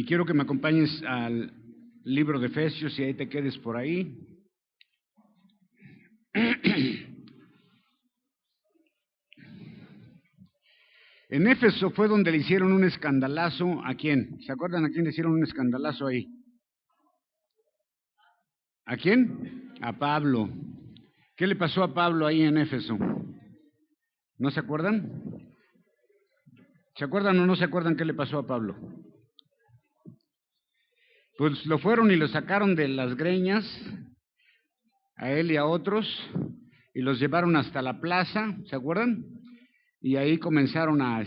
Y quiero que me acompañes al libro de Efesios y ahí te quedes por ahí. En Éfeso fue donde le hicieron un escandalazo. ¿A quién? ¿Se acuerdan a quién le hicieron un escandalazo ahí? ¿A quién? A Pablo. ¿Qué le pasó a Pablo ahí en Éfeso? ¿No se acuerdan? ¿Se acuerdan o no se acuerdan qué le pasó a Pablo? Pues lo fueron y lo sacaron de las greñas, a él y a otros, y los llevaron hasta la plaza, ¿se acuerdan? Y ahí comenzaron a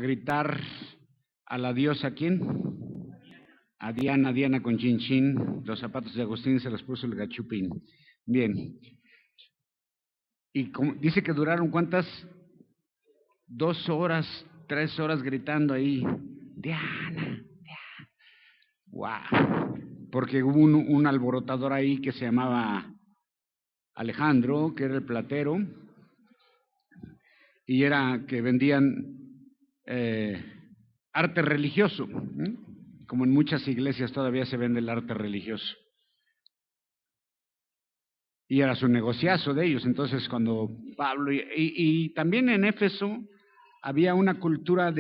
gritar a la diosa, ¿quién? A Diana, Diana con chin chin, los zapatos de Agustín se los puso el gachupín. Bien. Y dice que duraron ¿cuántas? 2 horas, 3 horas gritando ahí, Diana, Diana. ¡Wow! Porque hubo un alborotador ahí que se llamaba Alejandro, que era el platero, y era que vendían arte religioso, como en muchas iglesias todavía se vende el arte religioso. Y era su negociazo de ellos. Entonces cuando Pablo, y también en Éfeso había una cultura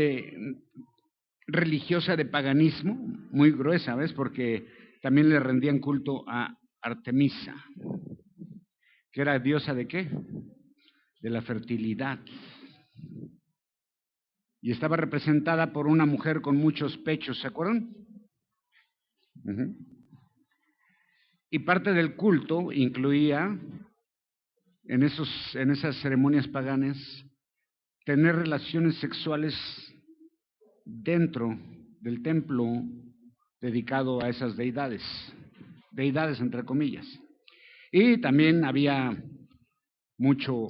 religiosa de paganismo muy gruesa, ¿ves? Porque también le rendían culto a Artemisa, que era diosa de qué? De la fertilidad. Y estaba representada por una mujer con muchos pechos, ¿se acuerdan? Y parte del culto incluía, en esas ceremonias paganas, tener relaciones sexuales dentro del templo dedicado a esas deidades entre comillas. Y también había mucho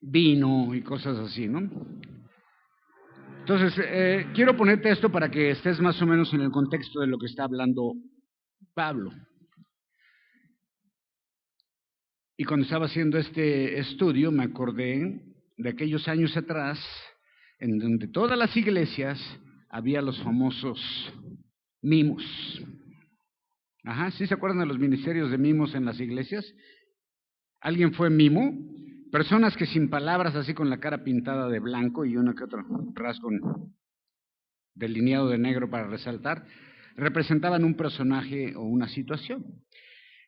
vino y cosas así, ¿no? Entonces, quiero ponerte esto para que estés más o menos en el contexto de lo que está hablando Pablo. Y cuando estaba haciendo este estudio, me acordé de aquellos años atrás, en donde todas las iglesias había los famosos mimos. Ajá, ¿sí se acuerdan de los ministerios de mimos en las iglesias? ¿Alguien fue mimo? Personas que sin palabras, así con la cara pintada de blanco y uno que otro rasgo delineado de negro para resaltar, representaban un personaje o una situación.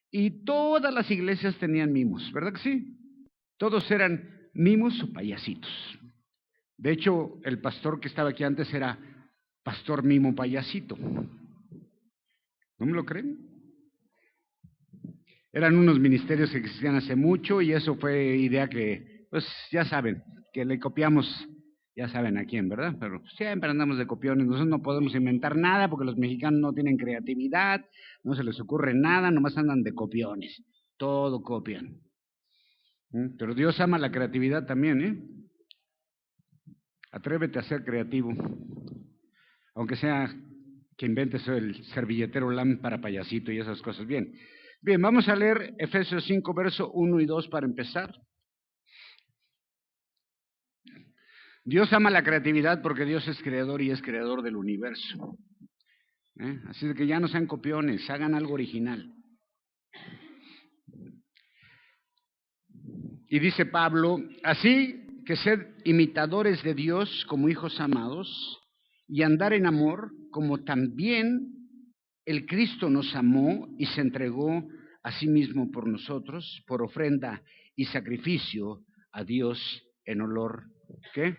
Y todas las iglesias tenían mimos, ¿verdad que sí? Todos eran mimos o payasitos. De hecho, el pastor que estaba aquí antes era pastor mimo payasito. ¿No me lo creen? Eran unos ministerios que existían hace mucho y eso fue idea que, pues ya saben, que le copiamos, ya saben a quién, ¿verdad? Pero siempre andamos de copiones, nosotros no podemos inventar nada porque los mexicanos no tienen creatividad, no se les ocurre nada, nomás andan de copiones, todo copian. Pero Dios ama la creatividad también, ¿eh? Atrévete a ser creativo, aunque sea que inventes el servilletero lámpara payasito y esas cosas. Bien, vamos a leer Efesios 5, verso 1 y 2 para empezar. Dios ama la creatividad porque Dios es creador y es creador del universo. Así de que ya no sean copiones, hagan algo original. Y dice Pablo, así que sed imitadores de Dios como hijos amados y andar en amor como también el Cristo nos amó y se entregó a sí mismo por nosotros, por ofrenda y sacrificio a Dios en olor, ¿qué?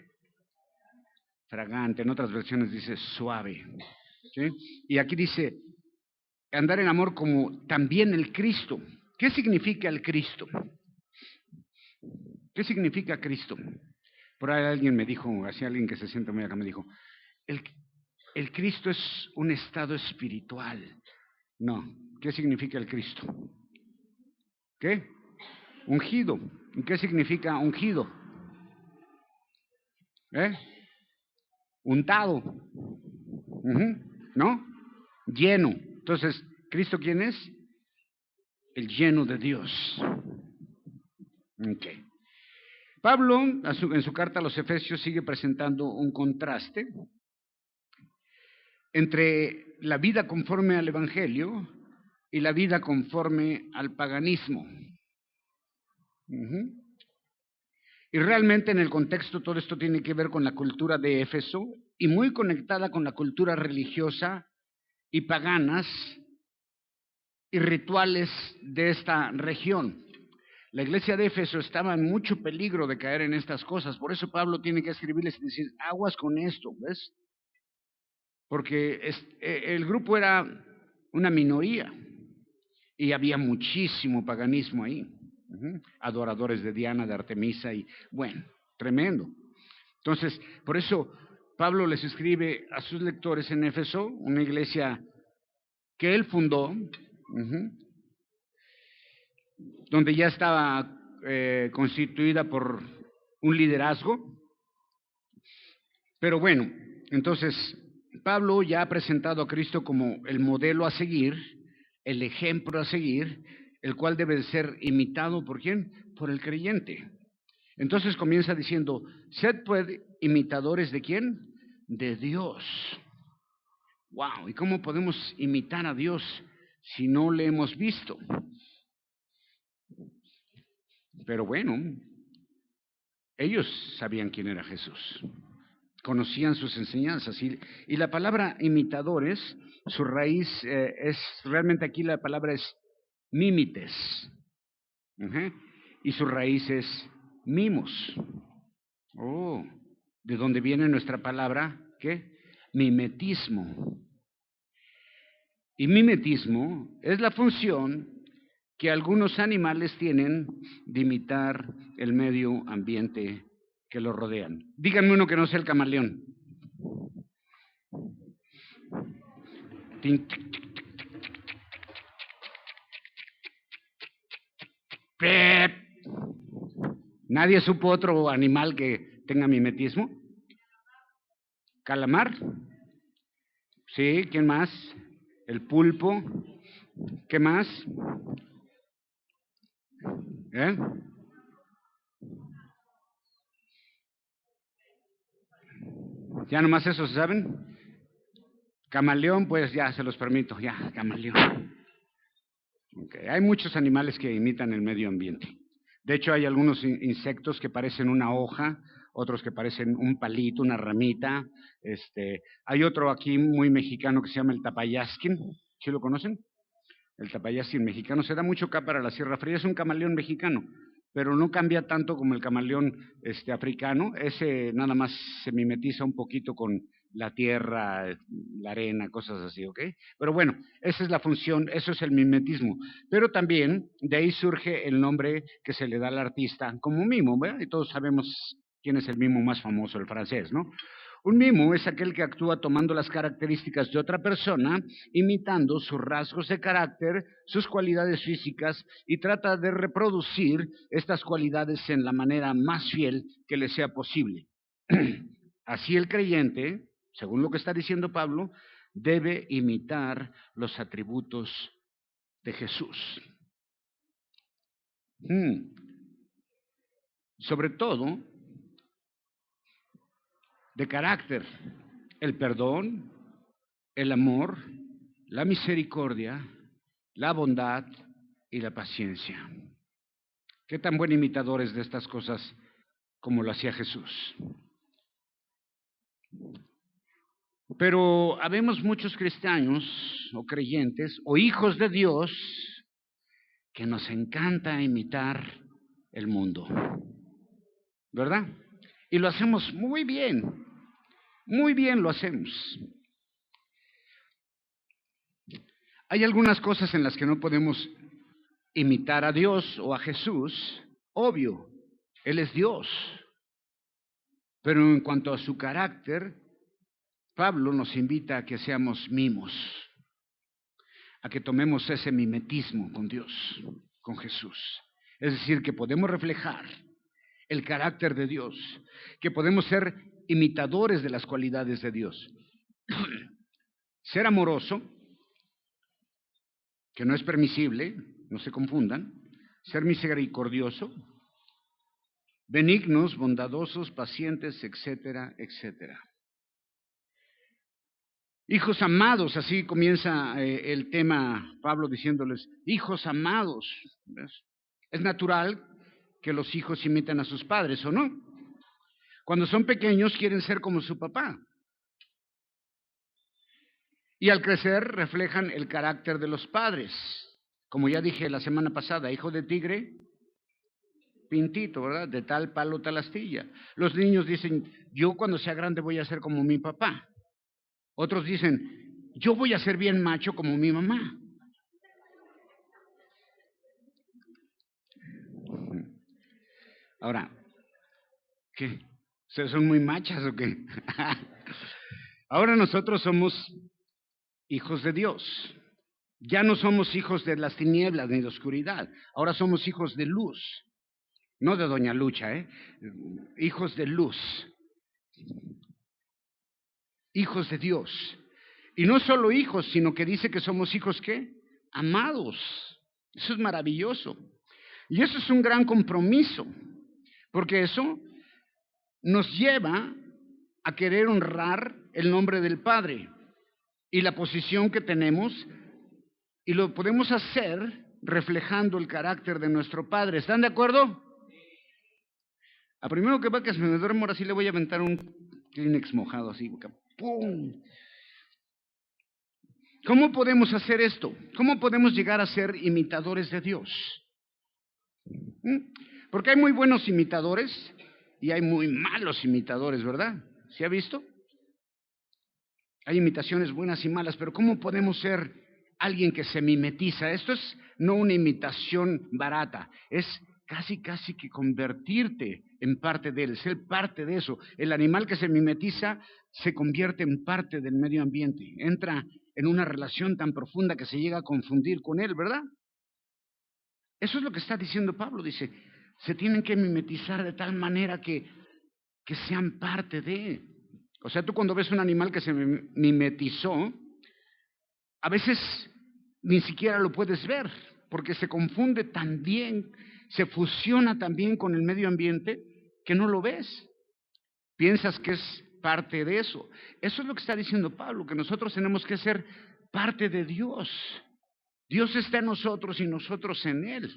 Fragante. En otras versiones dice suave. ¿Sí? Y aquí dice, andar en amor como también el Cristo. ¿Qué significa el Cristo? ¿Qué significa Cristo? Por ahí alguien me dijo, así alguien que se siente muy acá me dijo, el Cristo es un estado espiritual. No, ¿qué significa el Cristo? ¿Qué? Ungido. ¿Y qué significa ungido? Untado. ¿No? Lleno. Entonces, ¿Cristo quién es? El lleno de Dios. Okay. Pablo, en su carta a los Efesios, sigue presentando un contraste entre la vida conforme al Evangelio y la vida conforme al paganismo. Ujú. Y realmente en el contexto todo esto tiene que ver con la cultura de Éfeso y muy conectada con la cultura religiosa y paganas y rituales de esta región. La iglesia de Éfeso estaba en mucho peligro de caer en estas cosas, por eso Pablo tiene que escribirles y decir, aguas con esto, ¿ves? Porque el grupo era una minoría y había muchísimo paganismo ahí. Adoradores de Diana, de Artemisa y bueno, tremendo. Entonces, por eso Pablo les escribe a sus lectores en Éfeso, una iglesia que él fundó, donde ya estaba constituida por un liderazgo. Pero bueno, entonces Pablo ya ha presentado a Cristo como el modelo a seguir, el ejemplo a seguir, el cual debe de ser imitado ¿por quién? Por el creyente. Entonces comienza diciendo, sed pues imitadores de quién? De Dios. Wow, ¿y cómo podemos imitar a Dios si no le hemos visto? Pero bueno, ellos sabían quién era Jesús, conocían sus enseñanzas y la palabra imitadores, su raíz es, realmente aquí la palabra es mímites, y su raíz es mimos. Oh, ¿de dónde viene nuestra palabra? ¿Qué? Mimetismo. Y mimetismo es la función que algunos animales tienen de imitar el medio ambiente que los rodean. Díganme uno que no sea el camaleón. ¿Nadie supo otro animal que tenga mimetismo? ¿Calamar? Sí, ¿quién más? El pulpo. ¿Qué más? ¿Eh? ¿Ya nomás eso se saben? Camaleón, pues ya se los permito, ya, camaleón. Okay. Hay muchos animales que imitan el medio ambiente. De hecho, hay algunos insectos que parecen una hoja, otros que parecen un palito, una ramita. Hay otro aquí muy mexicano que se llama el tapayasquín. ¿Sí lo conocen? El tapayasquín mexicano se da mucho acá para la Sierra Fría. Es un camaleón mexicano, pero no cambia tanto como el camaleón africano. Ese nada más se mimetiza un poquito con la tierra, la arena, cosas así, ¿ok? Pero bueno, esa es la función, eso es el mimetismo. Pero también de ahí surge el nombre que se le da al artista como mimo, ¿verdad? Y todos sabemos quién es el mimo más famoso, el francés, ¿no? Un mimo es aquel que actúa tomando las características de otra persona, imitando sus rasgos de carácter, sus cualidades físicas y trata de reproducir estas cualidades en la manera más fiel que le sea posible. Así el creyente, según lo que está diciendo Pablo, debe imitar los atributos de Jesús. Sobre todo, de carácter, el perdón, el amor, la misericordia, la bondad y la paciencia. ¿Qué tan buen imitador es de estas cosas como lo hacía Jesús? Pero habemos muchos cristianos o creyentes o hijos de Dios que nos encanta imitar el mundo, ¿verdad? Y lo hacemos muy bien lo hacemos. Hay algunas cosas en las que no podemos imitar a Dios o a Jesús, obvio, Él es Dios. Pero en cuanto a su carácter, Pablo nos invita a que seamos mimos, a que tomemos ese mimetismo con Dios, con Jesús. Es decir, que podemos reflejar el carácter de Dios, que podemos ser imitadores de las cualidades de Dios. Ser amoroso, que no es permisible, no se confundan. Ser misericordioso, benignos, bondadosos, pacientes, etcétera, etcétera. Hijos amados, así comienza el tema, Pablo diciéndoles, hijos amados. ¿Ves? Es natural que los hijos imiten a sus padres, ¿o no? Cuando son pequeños quieren ser como su papá. Y al crecer reflejan el carácter de los padres. Como ya dije la semana pasada, hijo de tigre, pintito, ¿verdad? De tal palo, tal astilla. Los niños dicen, yo cuando sea grande voy a ser como mi papá. Otros dicen, yo voy a ser bien macho como mi mamá. Ahora, ¿qué? ¿Ustedes son muy machas o qué? Ahora nosotros somos hijos de Dios. Ya no somos hijos de las tinieblas ni de oscuridad. Ahora somos hijos de luz. No de Doña Lucha, ¿eh? Hijos de luz. Hijos de Dios. Y no solo hijos, sino que dice que somos hijos, ¿qué? Amados. Eso es maravilloso. Y eso es un gran compromiso, porque eso nos lleva a querer honrar el nombre del Padre y la posición que tenemos, y lo podemos hacer reflejando el carácter de nuestro Padre. ¿Están de acuerdo? A primero que va que se me duermo, ahora sí le voy a aventar un Kleenex mojado así. ¡Pum! ¿Cómo podemos hacer esto? ¿Cómo podemos llegar a ser imitadores de Dios? Porque hay muy buenos imitadores y hay muy malos imitadores, ¿verdad? ¿Se ha visto? Hay imitaciones buenas y malas, pero ¿cómo podemos ser alguien que se mimetiza? Esto es no una imitación barata, es casi que convertirte en parte de él, ser parte de eso. El animal que se mimetiza se convierte en parte del medio ambiente, entra en una relación tan profunda que se llega a confundir con él, ¿verdad? Eso es lo que está diciendo Pablo, dice, se tienen que mimetizar de tal manera que sean parte de. O sea, tú cuando ves un animal que se mimetizó, a veces ni siquiera lo puedes ver, porque se confunde tan bien, se fusiona tan bien con el medio ambiente, que no lo ves. Piensas que es parte de eso. Eso es lo que está diciendo Pablo, que nosotros tenemos que ser parte de Dios. Dios está en nosotros y nosotros en Él.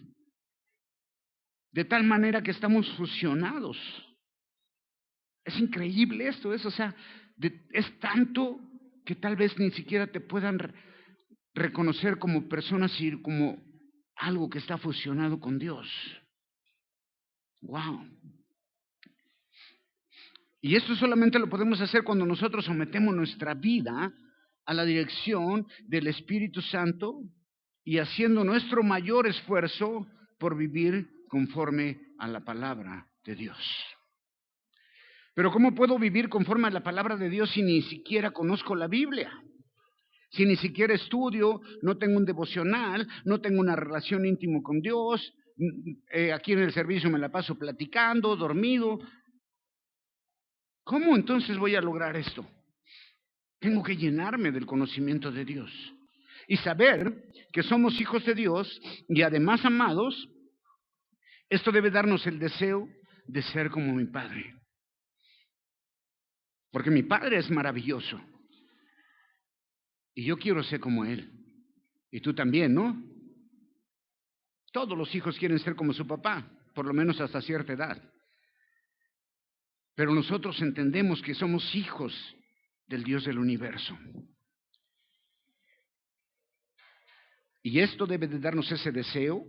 De tal manera que estamos fusionados. Es increíble esto, o sea, es tanto que tal vez ni siquiera te puedan reconocer como personas y como algo que está fusionado con Dios. Wow. Y esto solamente lo podemos hacer cuando nosotros sometemos nuestra vida a la dirección del Espíritu Santo y haciendo nuestro mayor esfuerzo por vivir conforme a la palabra de Dios. Pero ¿cómo puedo vivir conforme a la palabra de Dios si ni siquiera conozco la Biblia? Si ni siquiera estudio, no tengo un devocional, no tengo una relación íntima con Dios, aquí en el servicio me la paso platicando, dormido. ¿Cómo entonces voy a lograr esto? Tengo que llenarme del conocimiento de Dios y saber que somos hijos de Dios y además amados. Esto debe darnos el deseo de ser como mi Padre. Porque mi Padre es maravilloso. Y yo quiero ser como Él. Y tú también, ¿no? Todos los hijos quieren ser como su papá, por lo menos hasta cierta edad. Pero nosotros entendemos que somos hijos del Dios del universo. Y esto debe de darnos ese deseo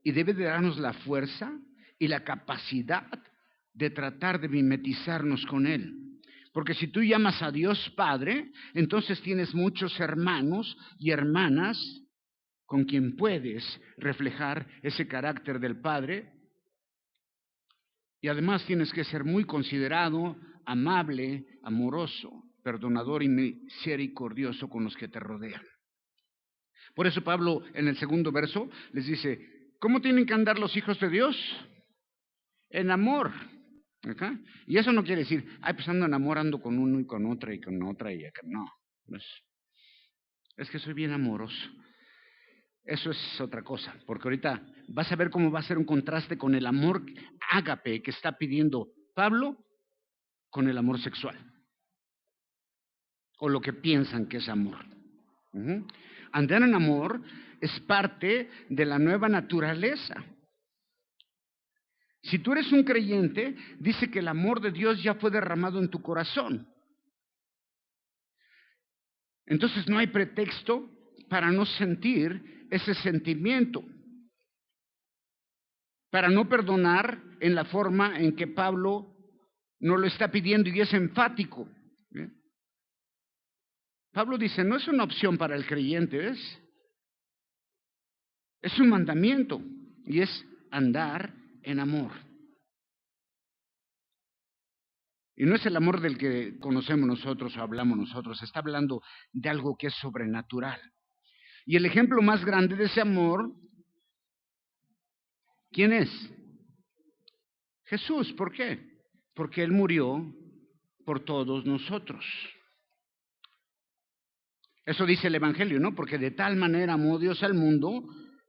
y debe de darnos la fuerza y la capacidad de tratar de mimetizarnos con Él. Porque si tú llamas a Dios Padre, entonces tienes muchos hermanos y hermanas con quien puedes reflejar ese carácter del Padre. Y además tienes que ser muy considerado, amable, amoroso, perdonador y misericordioso con los que te rodean. Por eso Pablo en el segundo verso les dice, ¿cómo tienen que andar los hijos de Dios? En amor. ¿Acá? Y eso no quiere decir, ay, pues ando enamorando con uno y con otra y con otra y acá. No, es que soy bien amoroso. Eso es otra cosa, porque ahorita vas a ver cómo va a ser un contraste con el amor ágape que está pidiendo Pablo con el amor sexual. o lo que piensan que es amor. Andar en amor es parte de la nueva naturaleza. Si tú eres un creyente, dice que el amor de Dios ya fue derramado en tu corazón. Entonces no hay pretexto para no sentir ese sentimiento, para no perdonar en la forma en que Pablo nos lo está pidiendo y es enfático. Pablo dice, no es una opción para el creyente, es un mandamiento y es andar en amor. Y no es el amor del que conocemos nosotros o hablamos nosotros, está hablando de algo que es sobrenatural. Y el ejemplo más grande de ese amor, ¿quién es? Jesús. ¿Por qué? Porque Él murió por todos nosotros. Eso dice el Evangelio, ¿no? Porque de tal manera amó Dios al mundo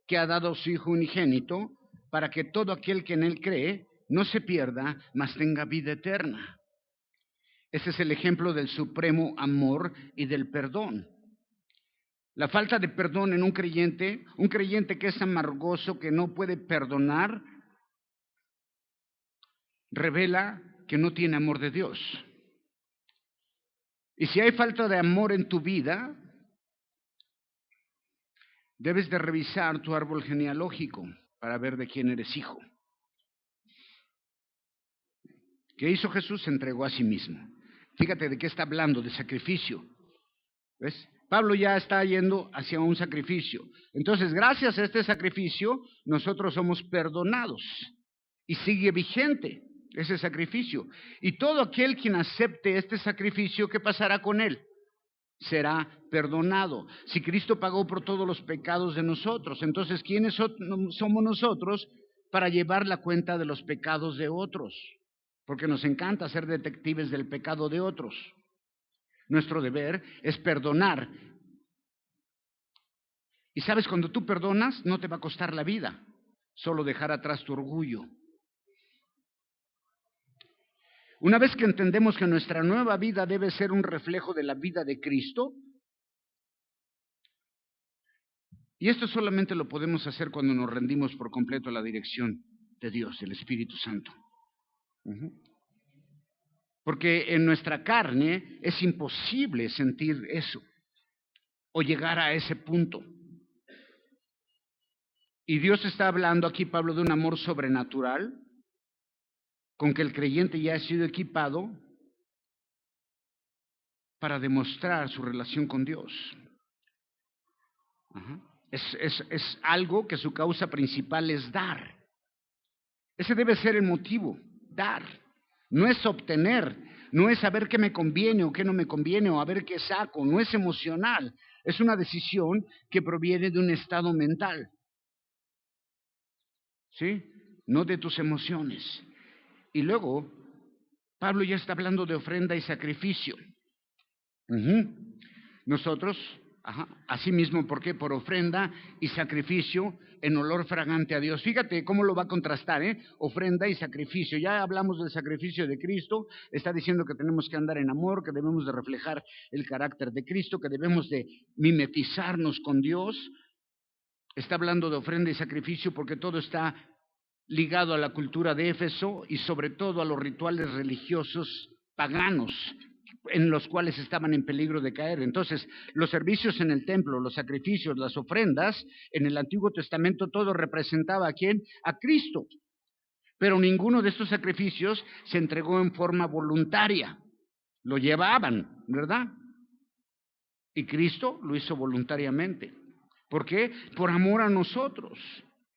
que ha dado a su Hijo unigénito para que todo aquel que en Él cree no se pierda, mas tenga vida eterna. Ese es el ejemplo del supremo amor y del perdón. La falta de perdón en un creyente que es amargoso, que no puede perdonar, revela que no tiene amor de Dios. Y si hay falta de amor en tu vida, debes de revisar tu árbol genealógico para ver de quién eres hijo. ¿Qué hizo Jesús? Se entregó a sí mismo. Fíjate de qué está hablando, de sacrificio. ¿Ves? Pablo ya está yendo hacia un sacrificio. Entonces, gracias a este sacrificio, nosotros somos perdonados. Y sigue vigente ese sacrificio. Y todo aquel quien acepte este sacrificio, ¿qué pasará con él? Será perdonado. Si Cristo pagó por todos los pecados de nosotros, entonces, ¿quiénes somos nosotros para llevar la cuenta de los pecados de otros? Porque nos encanta ser detectives del pecado de otros. Nuestro deber es perdonar. Y sabes, cuando tú perdonas, no te va a costar la vida, solo dejar atrás tu orgullo. Una vez que entendemos que nuestra nueva vida debe ser un reflejo de la vida de Cristo, y esto solamente lo podemos hacer cuando nos rendimos por completo a la dirección de Dios, del Espíritu Santo. Porque en nuestra carne es imposible sentir eso o llegar a ese punto. Y Dios está hablando aquí, Pablo, de un amor sobrenatural, con que el creyente ya ha sido equipado para demostrar su relación con Dios. Es algo que su causa principal es dar. Ese debe ser el motivo, dar. No es obtener, no es saber qué me conviene o qué no me conviene o a ver qué saco, no es emocional. Es una decisión que proviene de un estado mental. ¿Sí? No de tus emociones. Y luego, Pablo ya está hablando de ofrenda y sacrificio. Nosotros, así mismo, ¿por qué? Por ofrenda y sacrificio en olor fragante a Dios. Fíjate cómo lo va a contrastar, ofrenda y sacrificio. Ya hablamos del sacrificio de Cristo, está diciendo que tenemos que andar en amor, que debemos de reflejar el carácter de Cristo, que debemos de mimetizarnos con Dios. Está hablando de ofrenda y sacrificio porque todo está ligado a la cultura de Éfeso y sobre todo a los rituales religiosos paganos en los cuales estaban en peligro de caer. Entonces, los servicios en el templo, los sacrificios, las ofrendas, en el Antiguo Testamento todo representaba ¿a quién? A Cristo. Pero ninguno de estos sacrificios se entregó en forma voluntaria. Lo llevaban, ¿verdad? Y Cristo lo hizo voluntariamente. ¿Por qué? Por amor a nosotros.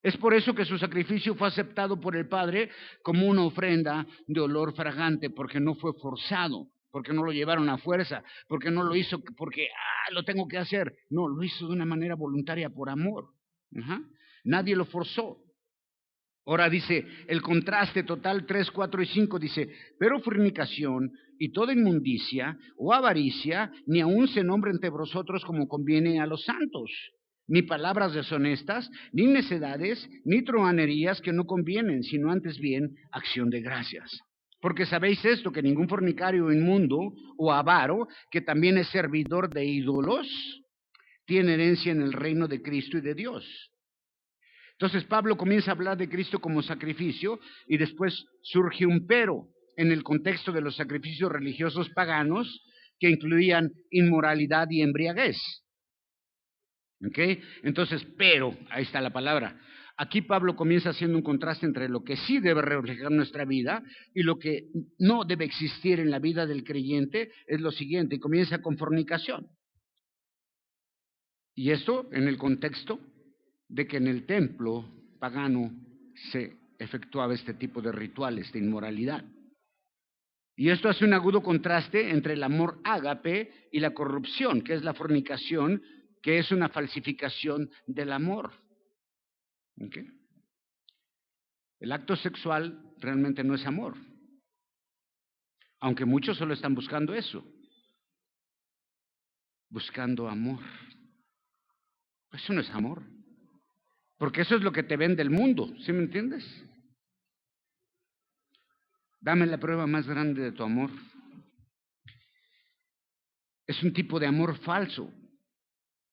Es por eso que su sacrificio fue aceptado por el Padre como una ofrenda de olor fragante, porque no fue forzado, porque no lo llevaron a fuerza, porque no lo hizo porque lo tengo que hacer. No, lo hizo de una manera voluntaria por amor. Nadie lo forzó. Ahora dice, el contraste total 3, 4 y 5 dice, pero fornicación y toda inmundicia o avaricia ni aun se nombre entre vosotros como conviene a los santos. Ni palabras deshonestas, ni necedades, ni truhanerías que no convienen, sino antes bien acción de gracias. Porque sabéis esto, que ningún fornicario inmundo o avaro, que también es servidor de ídolos, tiene herencia en el reino de Cristo y de Dios. Entonces Pablo comienza a hablar de Cristo como sacrificio y después surge un pero en el contexto de los sacrificios religiosos paganos que incluían inmoralidad y embriaguez. ¿Ok? Entonces, pero, ahí está la palabra. Aquí Pablo comienza haciendo un contraste entre lo que sí debe reflejar nuestra vida y lo que no debe existir en la vida del creyente. Es lo siguiente, comienza con fornicación. Y esto en el contexto de que en el templo pagano se efectuaba este tipo de rituales de inmoralidad. Y esto hace un agudo contraste entre el amor ágape y la corrupción, que es la fornicación, que es una falsificación del amor. ¿Okay? El acto sexual realmente no es amor, aunque muchos solo están buscando eso, buscando amor. Eso no es amor, porque eso es lo que te vende el mundo, ¿sí me entiendes? Dame la prueba más grande de tu amor. Es un tipo de amor falso.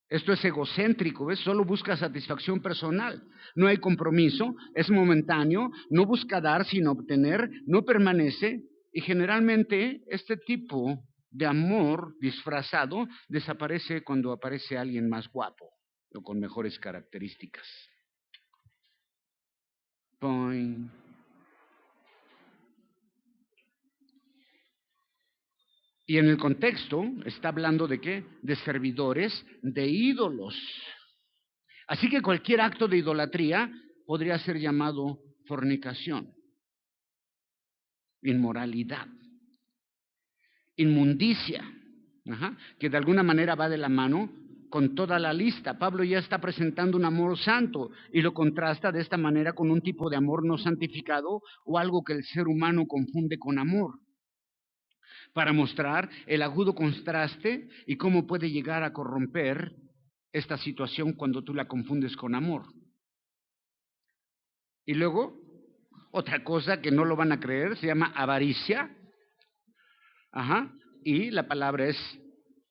Esto es egocéntrico, ¿ves? Solo busca satisfacción personal. No hay compromiso, es momentáneo, no busca dar sino obtener, no permanece. Y generalmente este tipo de amor disfrazado desaparece cuando aparece alguien más guapo o con mejores características. Point. Y en el contexto está hablando de ¿qué? De servidores de ídolos. Así que cualquier acto de idolatría podría ser llamado fornicación, inmoralidad, inmundicia, que de alguna manera va de la mano con toda la lista. Pablo ya está presentando un amor santo y lo contrasta de esta manera con un tipo de amor no santificado o algo que el ser humano confunde con amor, para mostrar el agudo contraste y cómo puede llegar a corromper esta situación cuando tú la confundes con amor. Y luego, otra cosa que no lo van a creer, se llama avaricia, y la palabra es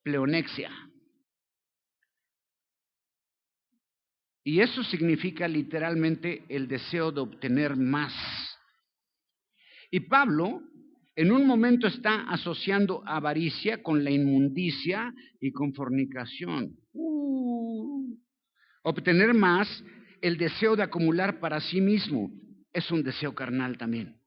pleonexia. Y eso significa literalmente el deseo de obtener más. Y Pablo en un momento está asociando avaricia con la inmundicia y con fornicación. Obtener más, el deseo de acumular para sí mismo, es un deseo carnal también.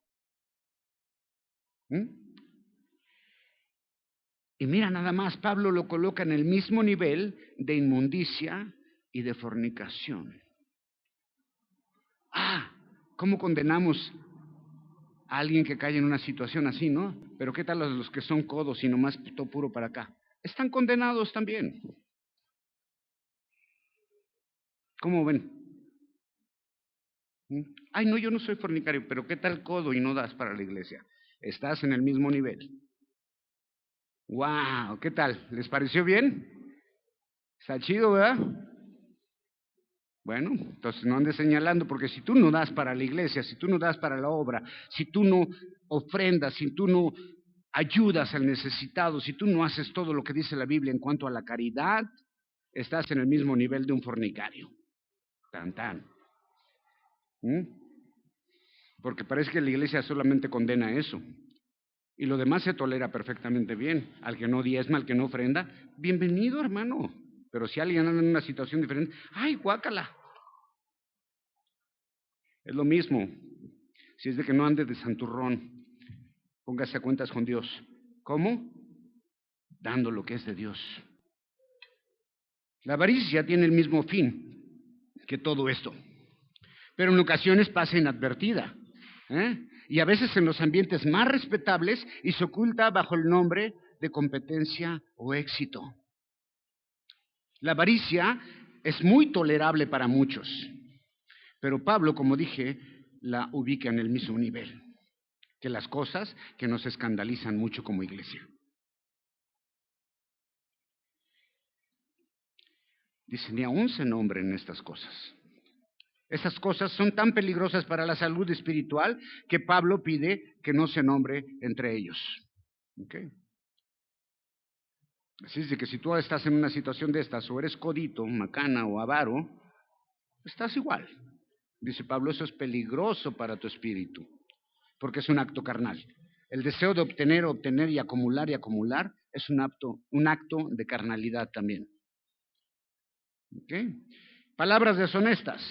Y mira nada más, Pablo lo coloca en el mismo nivel de inmundicia y de fornicación. ¿Cómo condenamos a alguien que cae en una situación así, no? Pero ¿qué tal los que son codos y nomás todo puro para acá? Están condenados también. ¿Cómo ven? Ay, no, yo no soy fornicario, pero ¿qué tal codo y no das para la iglesia? Estás en el mismo nivel. ¡Wow! ¿Qué tal? ¿Les pareció bien? Está chido, ¿verdad? Bueno, entonces no andes señalando, porque si tú no das para la iglesia, si tú no das para la obra, si tú no ofrendas, si tú no ayudas al necesitado, si tú no haces todo lo que dice la Biblia en cuanto a la caridad, estás en el mismo nivel de un fornicario. Tan, tan. Porque parece que la iglesia solamente condena eso. Y lo demás se tolera perfectamente bien. Al que no diezma, al que no ofrenda, bienvenido, hermano. Pero si alguien anda en una situación diferente, ¡ay, guácala! Es lo mismo. Si es de que no ande de santurrón, póngase a cuentas con Dios. ¿Cómo? Dando lo que es de Dios. La avaricia tiene el mismo fin que todo esto, pero en ocasiones pasa inadvertida. Y a veces en los ambientes más respetables y se oculta bajo el nombre de competencia o éxito. La avaricia es muy tolerable para muchos, pero Pablo, como dije, la ubica en el mismo nivel que las cosas que nos escandalizan mucho como iglesia. Dice, ni aún se nombren estas cosas. Esas cosas son tan peligrosas para la salud espiritual que Pablo pide que no se nombre entre ellos. ¿Okay? Así es de que si tú estás en una situación de estas, o eres codito, macana o avaro, estás igual. Dice Pablo, eso es peligroso para tu espíritu, porque es un acto carnal. El deseo de obtener, obtener y acumular es un acto de carnalidad también. ¿Okay? Palabras deshonestas.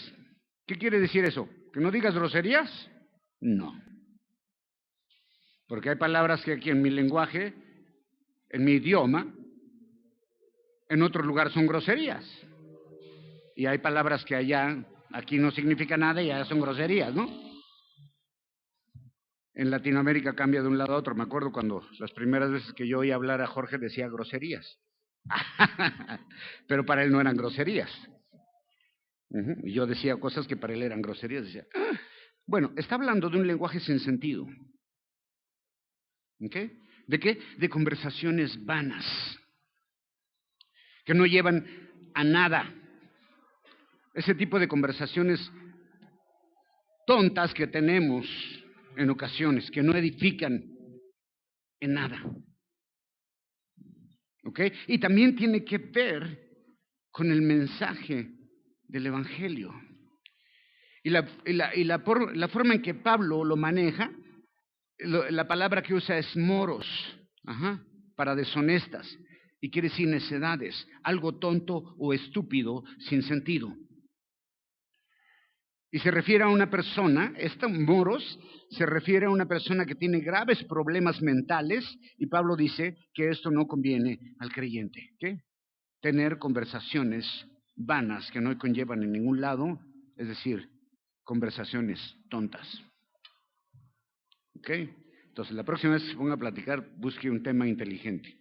¿Qué quiere decir eso? ¿Que no digas groserías? No. Porque hay palabras que aquí en mi lenguaje, en mi idioma, en otro lugar son groserías. Y hay palabras que allá, aquí no significan nada y allá son groserías, ¿no? En Latinoamérica cambia de un lado a otro. Me acuerdo cuando las primeras veces que yo oía hablar a Jorge decía groserías. Pero para él no eran groserías. Y yo decía cosas que para él eran groserías. Decía, bueno, está hablando de un lenguaje sin sentido. ¿Okay? ¿De qué? De conversaciones vanas, que no llevan a nada. Ese tipo de conversaciones tontas que tenemos en ocasiones, que no edifican en nada. ¿Ok? Y también tiene que ver con el mensaje del Evangelio. Y la forma en que Pablo lo maneja, la palabra que usa es moros, para deshonestas, y quiere decir necedades, algo tonto o estúpido sin sentido. Y se refiere a una persona, moros, se refiere a una persona que tiene graves problemas mentales, y Pablo dice que esto no conviene al creyente. ¿Qué? Tener conversaciones vanas que no conllevan en ningún lado, es decir, conversaciones tontas. ¿Ok? Entonces, la próxima vez que se ponga a platicar, busque un tema inteligente.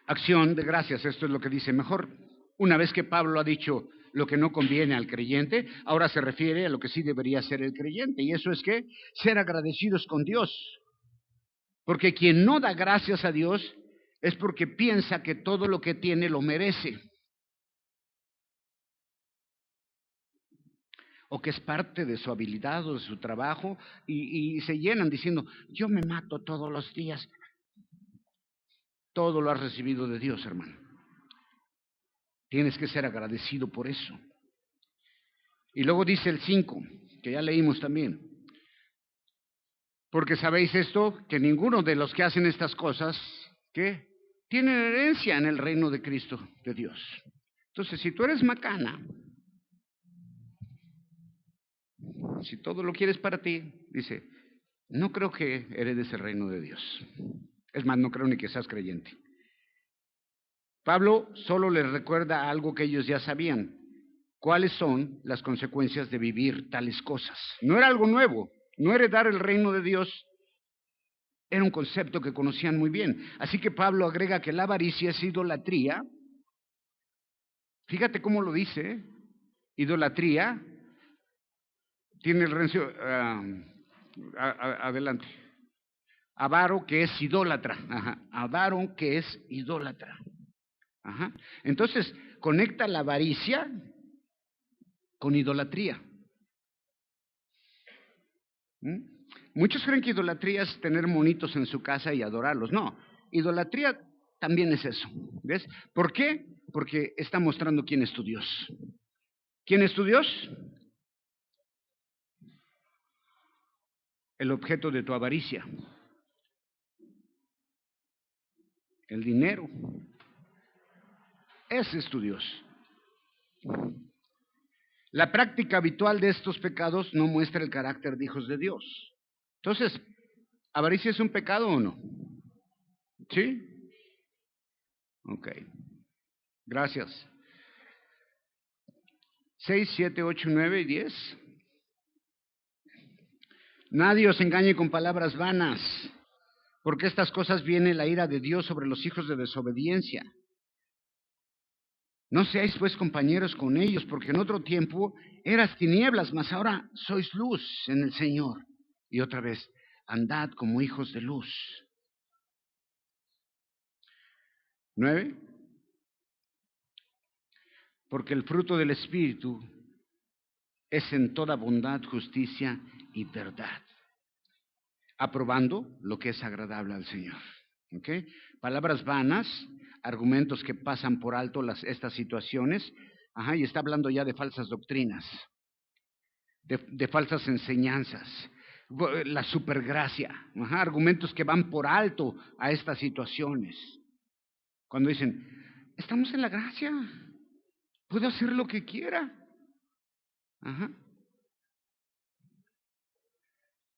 Acción de gracias, esto es lo que dice mejor. Una vez que Pablo ha dicho lo que no conviene al creyente, ahora se refiere a lo que sí debería hacer el creyente, y eso es que ser agradecidos con Dios. Porque quien no da gracias a Dios es porque piensa que todo lo que tiene lo merece. O que es parte de su habilidad o de su trabajo, y se llenan diciendo, yo me mato todos los días. Todo lo has recibido de Dios, hermano. Tienes que ser agradecido por eso. Y luego dice el 5, que ya leímos también. Porque sabéis esto, que ninguno de los que hacen estas cosas, ¿qué? Tienen herencia en el reino de Cristo, de Dios. Entonces, si tú eres macana, si todo lo quieres para ti, dice, no creo que heredes el reino de Dios. Es más, no creo ni que seas creyente. Pablo solo les recuerda algo que ellos ya sabían. ¿Cuáles son las consecuencias de vivir tales cosas? No era algo nuevo. No heredar el reino de Dios era un concepto que conocían muy bien. Así que Pablo agrega que la avaricia es idolatría. Fíjate cómo lo dice. Idolatría. Tiene el rencio. Adelante. Avaro, que es idólatra. Avaro, que es idólatra. Entonces, conecta la avaricia con idolatría. Muchos creen que idolatría es tener monitos en su casa y adorarlos. No, idolatría también es eso. ¿Ves? ¿Por qué? Porque está mostrando quién es tu Dios. ¿Quién es tu Dios? El objeto de tu avaricia. El dinero. Ese es tu Dios. La práctica habitual de estos pecados no muestra el carácter de hijos de Dios. Entonces, ¿avaricia es un pecado o no? ¿Sí? Ok. Gracias. 6, 7, 8, 9 y 10. Nadie os engañe con palabras vanas, porque estas cosas viene la ira de Dios sobre los hijos de desobediencia. No seáis pues compañeros con ellos, porque en otro tiempo eras tinieblas, mas ahora sois luz en el Señor. Y otra vez, andad como hijos de luz. 9. porque el fruto del Espíritu es en toda bondad, justicia y verdad, aprobando lo que es agradable al Señor. ¿Ok? Palabras vanas, argumentos que pasan por alto estas situaciones, y está hablando ya de falsas doctrinas, de falsas enseñanzas, la supergracia, argumentos que van por alto a estas situaciones. Cuando dicen, estamos en la gracia, puedo hacer lo que quiera.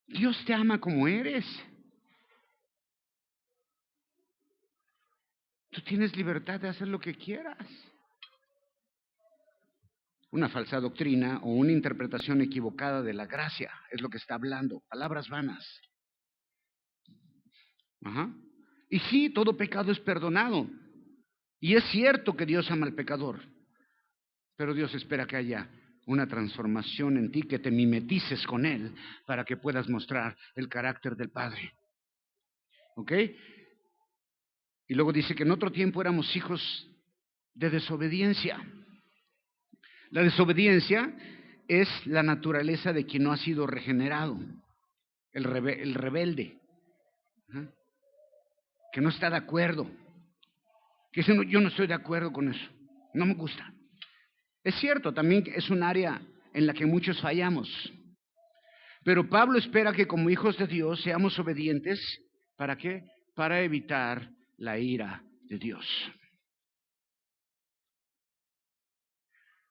Dios te ama como eres. Tú tienes libertad de hacer lo que quieras. Una falsa doctrina o una interpretación equivocada de la gracia es lo que está hablando. Palabras vanas. Y sí, todo pecado es perdonado. Y es cierto que Dios ama al pecador. Pero Dios espera que haya una transformación en ti, que te mimetices con Él para que puedas mostrar el carácter del Padre. ¿Ok? Y luego dice que en otro tiempo éramos hijos de desobediencia. La desobediencia es la naturaleza de quien no ha sido regenerado, el rebelde, que no está de acuerdo, que dice, no, yo no estoy de acuerdo con eso, no me gusta. Es cierto, también es un área en la que muchos fallamos, pero Pablo espera que como hijos de Dios seamos obedientes. ¿Para qué? Para evitar la ira de Dios.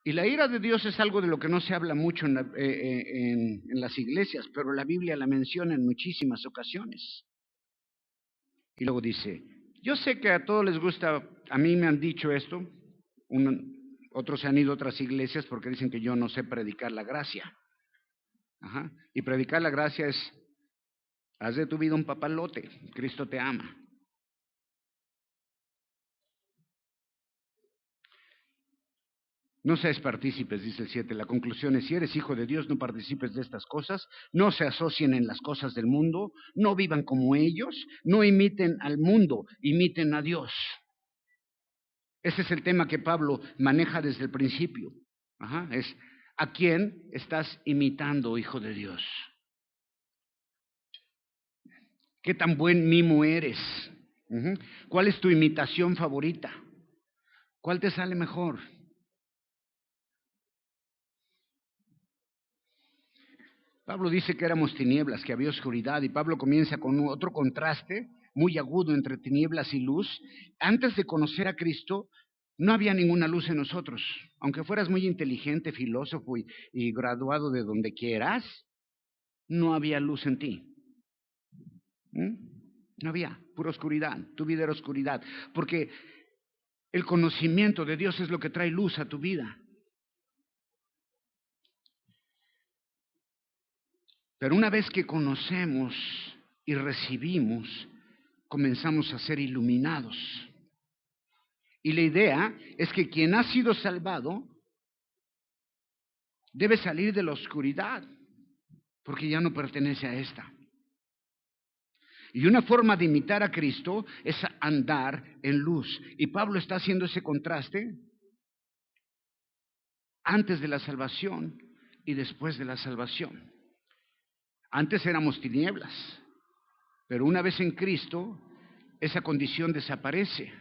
Y la ira de Dios es algo de lo que no se habla mucho en las iglesias, pero la Biblia la menciona en muchísimas ocasiones. Y luego dice, yo sé que a todos les gusta, a mí me han dicho esto, otros se han ido a otras iglesias porque dicen que yo no sé predicar la gracia. Y predicar la gracia es, haz de tu vida un papalote, Cristo te ama. No seas partícipes, dice el 7. La conclusión es, si eres hijo de Dios, no participes de estas cosas, no se asocien en las cosas del mundo, no vivan como ellos, no imiten al mundo, imiten a Dios. Ese es el tema que Pablo maneja desde el principio. Es, ¿a quién estás imitando, hijo de Dios? ¿Qué tan buen mimo eres? ¿Cuál es tu imitación favorita? ¿Cuál te sale mejor? Pablo dice que éramos tinieblas, que había oscuridad, y Pablo comienza con otro contraste muy agudo entre tinieblas y luz. Antes de conocer a Cristo, no había ninguna luz en nosotros. Aunque fueras muy inteligente, filósofo y graduado de donde quieras, no había luz en ti. No había, pura oscuridad. Tu vida era oscuridad. Porque el conocimiento de Dios es lo que trae luz a tu vida. Pero una vez que conocemos y recibimos, comenzamos a ser iluminados. Y la idea es que quien ha sido salvado debe salir de la oscuridad, porque ya no pertenece a esta. Y una forma de imitar a Cristo es andar en luz. Y Pablo está haciendo ese contraste antes de la salvación y después de la salvación. Antes éramos tinieblas, pero una vez en Cristo, esa condición desaparece.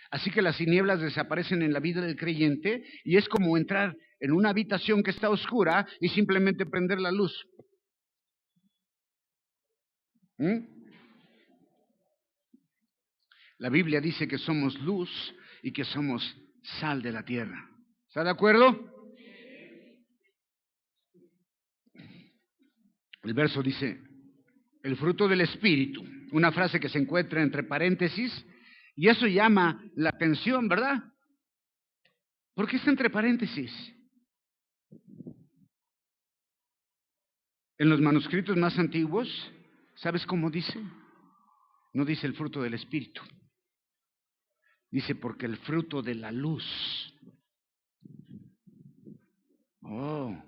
Así que las tinieblas desaparecen en la vida del creyente y es como entrar en una habitación que está oscura y simplemente prender la luz. La Biblia dice que somos luz y que somos sal de la tierra. ¿Está de acuerdo? El verso dice, el fruto del Espíritu, una frase que se encuentra entre paréntesis, y eso llama la atención, ¿verdad? ¿Por qué está entre paréntesis? En los manuscritos más antiguos, ¿sabes cómo dice? No dice el fruto del Espíritu. Dice porque el fruto de la luz. Oh.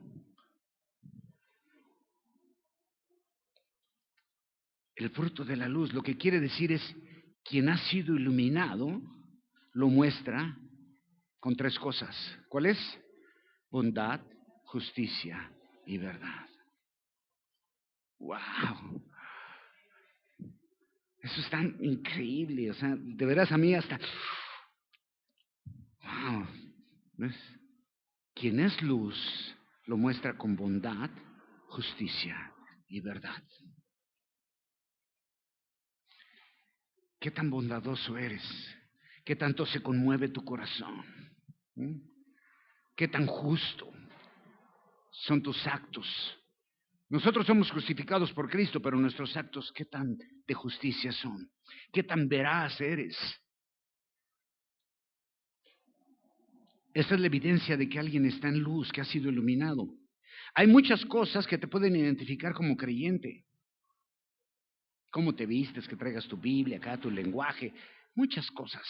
El fruto de la luz, lo que quiere decir es, quien ha sido iluminado, lo muestra con tres cosas. ¿Cuál es? Bondad, justicia y verdad. ¡Wow! Eso es tan increíble. O sea, de veras a mí hasta... ¡Wow! ¿Ves? Quien es luz lo muestra con bondad, justicia y verdad. ¿Qué tan bondadoso eres? ¿Qué tanto se conmueve tu corazón? ¿Mm? ¿Qué tan justo son tus actos? Nosotros somos justificados por Cristo, pero nuestros actos, ¿qué tan de justicia son? ¿Qué tan veraz eres? Esta es la evidencia de que alguien está en luz, que ha sido iluminado. Hay muchas cosas que te pueden identificar como creyente. Cómo te vistes, que traigas tu Biblia, acá tu lenguaje, muchas cosas.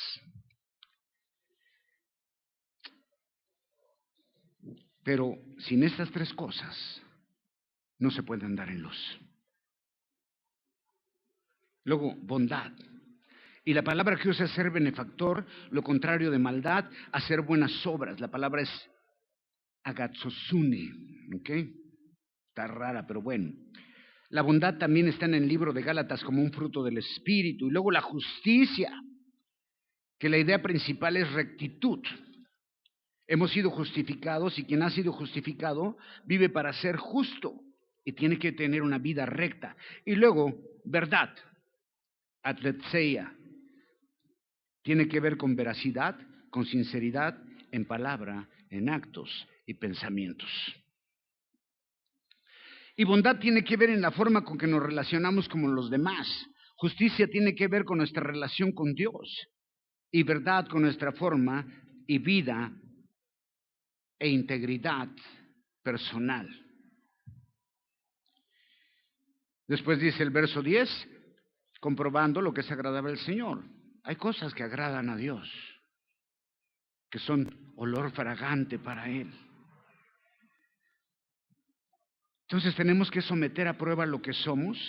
Pero sin estas tres cosas, no se puede andar en luz. Luego, bondad. Y la palabra que usa es ser benefactor, lo contrario de maldad, hacer buenas obras. La palabra es agatsosune, ¿ok? Está rara, pero bueno. La bondad también está en el libro de Gálatas como un fruto del Espíritu. Y luego la justicia, que la idea principal es rectitud. Hemos sido justificados y quien ha sido justificado vive para ser justo y tiene que tener una vida recta. Y luego, verdad, atletseia, tiene que ver con veracidad, con sinceridad en palabra, en actos y pensamientos. Y bondad tiene que ver en la forma con que nos relacionamos con los demás. Justicia tiene que ver con nuestra relación con Dios. Y verdad con nuestra forma y vida e integridad personal. Después dice el verso 10, comprobando lo que es agradable al Señor. Hay cosas que agradan a Dios, que son olor fragante para Él. Entonces tenemos que someter a prueba lo que somos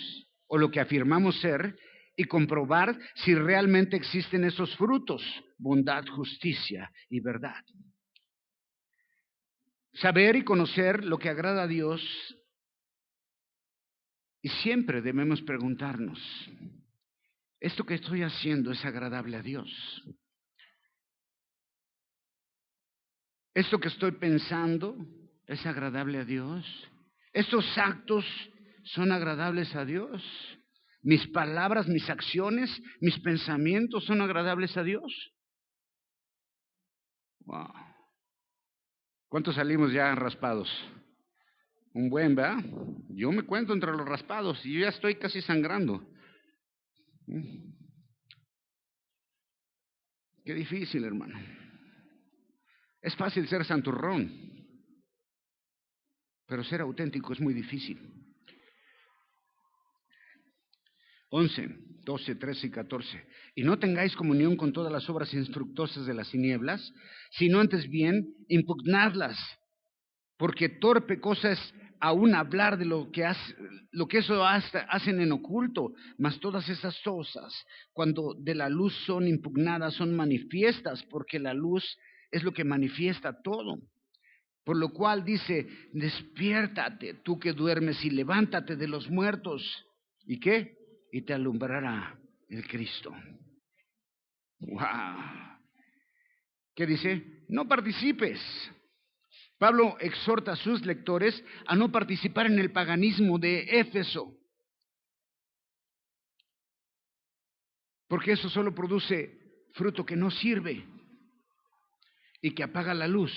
o lo que afirmamos ser y comprobar si realmente existen esos frutos, bondad, justicia y verdad. Saber y conocer lo que agrada a Dios, y siempre debemos preguntarnos, ¿esto que estoy haciendo es agradable a Dios? ¿Esto que estoy pensando es agradable a Dios? ¿Estos actos son agradables a Dios? ¿Mis palabras, mis acciones, mis pensamientos son agradables a Dios? Wow. ¿Cuántos salimos ya raspados? Un buen, ¿verdad? Yo me cuento entre los raspados y yo ya estoy casi sangrando. Qué difícil, hermano. Es fácil ser santurrón, pero ser auténtico es muy difícil. 11, 12, 13 y 14. Y no tengáis comunión con todas las obras infructuosas de las tinieblas, sino antes bien impugnadlas, porque torpe cosa es aún hablar de lo que eso hacen en oculto, mas todas esas cosas, cuando de la luz son impugnadas, son manifiestas, porque la luz es lo que manifiesta todo. Por lo cual dice, despiértate tú que duermes y levántate de los muertos. ¿Y qué? Y te alumbrará el Cristo. ¡Wow! ¿Qué dice? No participes. Pablo exhorta a sus lectores a no participar en el paganismo de Éfeso, porque eso solo produce fruto que no sirve y que apaga la luz.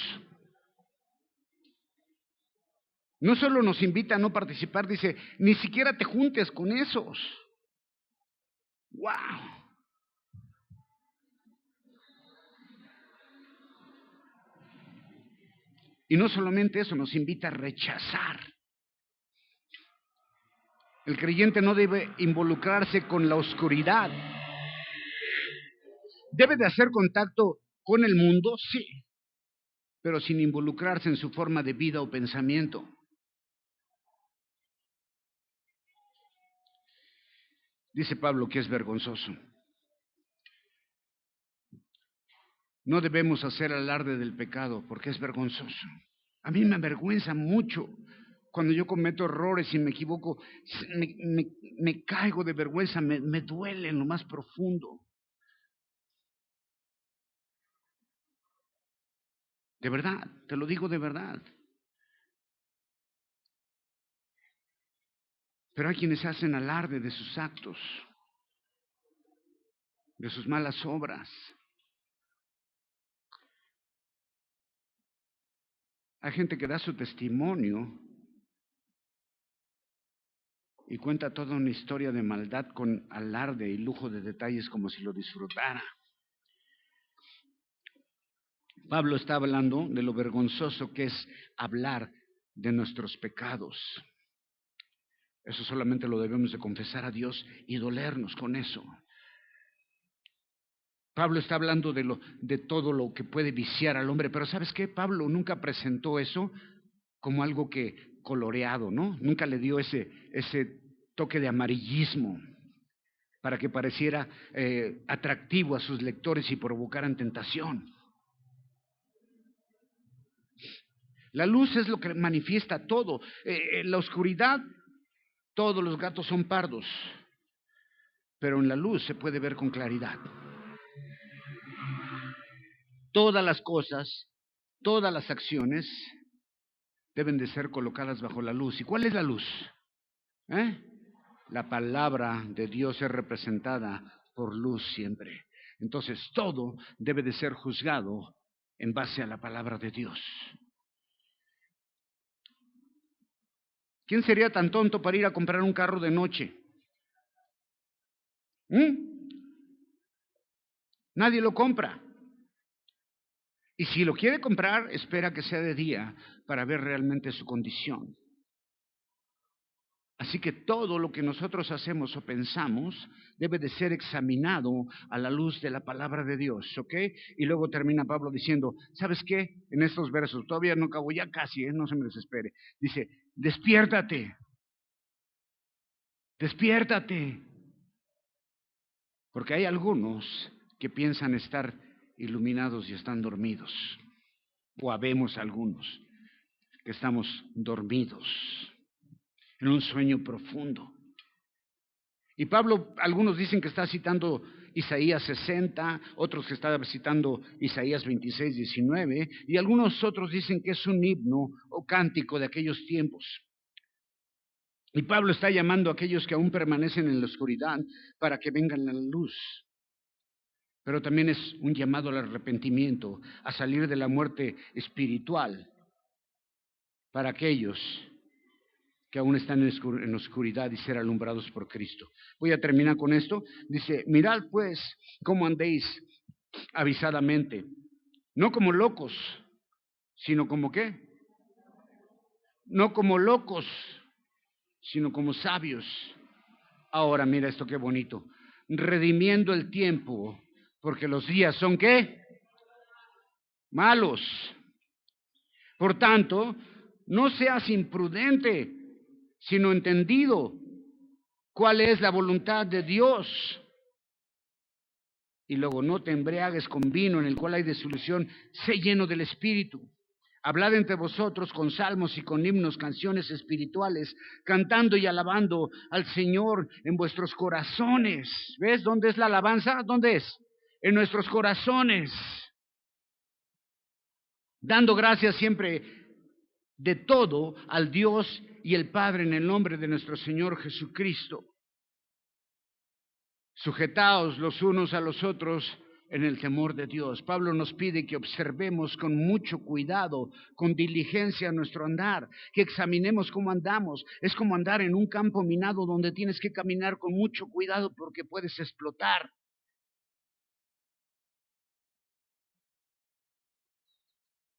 No solo nos invita a no participar, dice, ni siquiera te juntes con esos. ¡Wow! Y no solamente eso, nos invita a rechazar. El creyente no debe involucrarse con la oscuridad. Debe de hacer contacto con el mundo, sí, pero sin involucrarse en su forma de vida o pensamiento. Dice Pablo que es vergonzoso. No debemos hacer alarde del pecado porque es vergonzoso. A mí me avergüenza mucho cuando yo cometo errores y me equivoco. Me caigo de vergüenza, me duele en lo más profundo. De verdad, te lo digo de verdad. Pero hay quienes hacen alarde de sus actos, de sus malas obras. Hay gente que da su testimonio y cuenta toda una historia de maldad con alarde y lujo de detalles como si lo disfrutara. Pablo está hablando de lo vergonzoso que es hablar de nuestros pecados. Eso solamente lo debemos de confesar a Dios y dolernos con eso. Pablo está hablando de todo lo que puede viciar al hombre, pero ¿sabes qué? Pablo nunca presentó eso como algo que coloreado, ¿no? Nunca le dio ese toque de amarillismo para que pareciera atractivo a sus lectores y provocaran tentación. La luz es lo que manifiesta todo. En la oscuridad, todos los gatos son pardos, pero en la luz se puede ver con claridad. Todas las cosas, todas las acciones deben de ser colocadas bajo la luz. ¿Y cuál es la luz? La palabra de Dios es representada por luz siempre. Entonces todo debe de ser juzgado en base a la palabra de Dios. ¿Quién sería tan tonto para ir a comprar un carro de noche? Nadie lo compra. Y si lo quiere comprar, espera que sea de día para ver realmente su condición. Así que todo lo que nosotros hacemos o pensamos debe de ser examinado a la luz de la palabra de Dios, ¿ok? Y luego termina Pablo diciendo, ¿sabes qué? En estos versos, todavía no acabo, ya casi, no se me desespere. Dice, despiértate, despiértate. Porque hay algunos que piensan estar iluminados y están dormidos. O habemos algunos que estamos dormidos en un sueño profundo. Y Pablo, algunos dicen que está citando Isaías 60, otros que está citando Isaías 26, 19, y algunos otros dicen que es un himno o cántico de aquellos tiempos. Y Pablo está llamando a aquellos que aún permanecen en la oscuridad para que vengan a la luz. Pero también es un llamado al arrepentimiento, a salir de la muerte espiritual para aquellos que aún están en oscuridad y ser alumbrados por Cristo. Voy a terminar con esto. Dice, mirad pues cómo andéis avisadamente, no como locos, sino como ¿qué? No como locos, sino como sabios. Ahora mira esto qué bonito. Redimiendo el tiempo, porque los días son ¿qué? Malos. Por tanto, no seas imprudente, sino entendido cuál es la voluntad de Dios. Y luego, no te embriagues con vino en el cual hay disolución, sé lleno del Espíritu. Hablad entre vosotros con salmos y con himnos, canciones espirituales, cantando y alabando al Señor en vuestros corazones. ¿Ves dónde es la alabanza? ¿Dónde es? En nuestros corazones. Dando gracias siempre de todo al Dios y el Padre en el nombre de nuestro Señor Jesucristo. Sujetaos los unos a los otros en el temor de Dios. Pablo nos pide que observemos con mucho cuidado, con diligencia nuestro andar, que examinemos cómo andamos. Es como andar en un campo minado donde tienes que caminar con mucho cuidado porque puedes explotar.